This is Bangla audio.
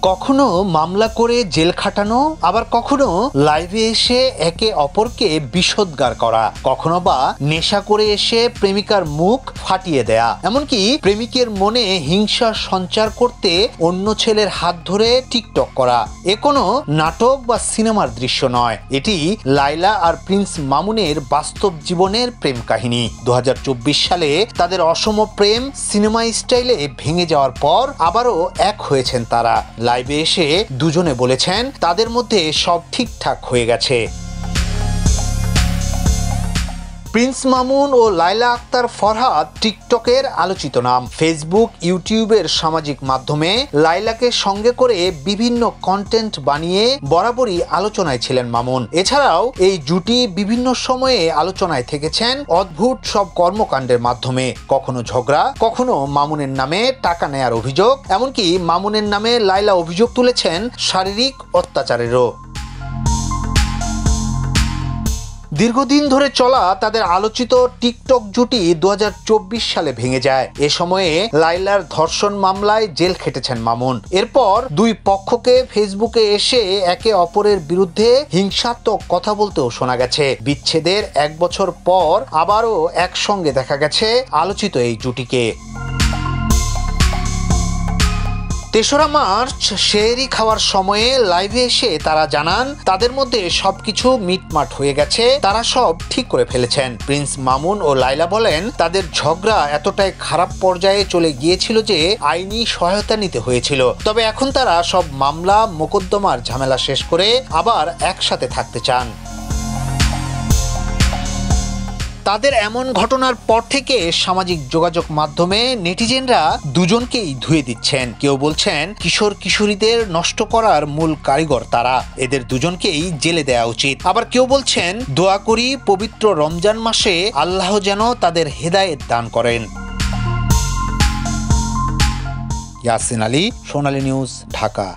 কখনো মামলা করে জেল খাটানো, আবার কখনো লাইভে এসে একে অপরকে বিষোদ্গার করা, কখনো বা নেশা করে এসে প্রেমিকার মুখ ফাটিয়ে দেয়া, এমনকি প্রেমিকের মনে হিংসা সঞ্চার করতে অন্য ছেলের হাত ধরে টিকটক করা। এ কোনো নাটক বা সিনেমার দৃশ্য নয়, এটি লাইলা আর প্রিন্স মামুনের বাস্তব জীবনের প্রেম কাহিনী। 2024 সালে তাদের অসম প্রেম সিনেমা স্টাইলে ভেঙে যাওয়ার পর আবারও এক হয়েছেন তারা। লাইভে এসে দুজনে বলেছেন তাদের মধ্যে সব ঠিকঠাক হয়ে গেছে। প্রিন্স মামুন ও লাইলা আক্তার ফরহাদ টিকটকের আলোচিত নাম। ফেসবুক, ইউটিউবের সামাজিক মাধ্যমে লাইলাকে সঙ্গে করে বিভিন্ন কন্টেন্ট বানিয়ে বরাবরই আলোচনায় ছিলেন মামুন। এছাড়াও এই জুটি বিভিন্ন সময়ে আলোচনায় থেকেছেন অদ্ভুত সব কর্মকাণ্ডের মাধ্যমে, কখনো ঝগড়া, কখনো মামুনের নামে টাকা নেয়ার অভিযোগ, এমনকি মামুনের নামে লাইলা অভিযোগ তুলেছেন শারীরিক অত্যাচারেরও। দীর্ঘদিন ধরে চলা তাদের আলোচিত টিকটক জুটি 2024 সালে ভেঙে যায়। এ সময়ে লাইলার ধর্ষণ মামলায় জেল খেটেছেন মামুন। এরপর দুই পক্ষকে ফেসবুকে এসে একে অপরের বিরুদ্ধে হিংসাত্মক কথা বলতেও শোনা গেছে। বিচ্ছেদের 1 বছর পর আবারও একসঙ্গে দেখা গেছে আলোচিত এই জুটিকে। 3রা মার্চ সেহরি খাওয়ার সময়ে লাইভে এসে তারা জানান তাদের মধ্যে সবকিছু মিটমাট হয়ে গেছে, তারা সব ঠিক করে ফেলেছেন। প্রিন্স মামুন ও লাইলা বলেন তাদের ঝগড়া এতটাই খারাপ পর্যায়ে চলে গিয়েছিল যে আইনি সহায়তা নিতে হয়েছিল, তবে এখন তারা সব মামলা মোকদ্দমার ঝামেলা শেষ করে আবার একসাথে থাকতে চান। তাদের এমন ঘটনার পর থেকে সামাজিক যোগাযোগ মাধ্যমে নেটিজেনরা দুজনকেই ধুয়ে দিচ্ছেন। কেউ বলছেন কিশোর কিশোরীদের নষ্ট করার মূল কারিগর তারা, এদের দুজনকেই জেলে দেওয়া উচিত। আবার কেউ বলছেন দোয়া করি পবিত্র রমজান মাসে আল্লাহ যেন তাদের হেদায়েত দান করেন। ইয়াসিন আলী, সোনালী নিউজ, ঢাকা।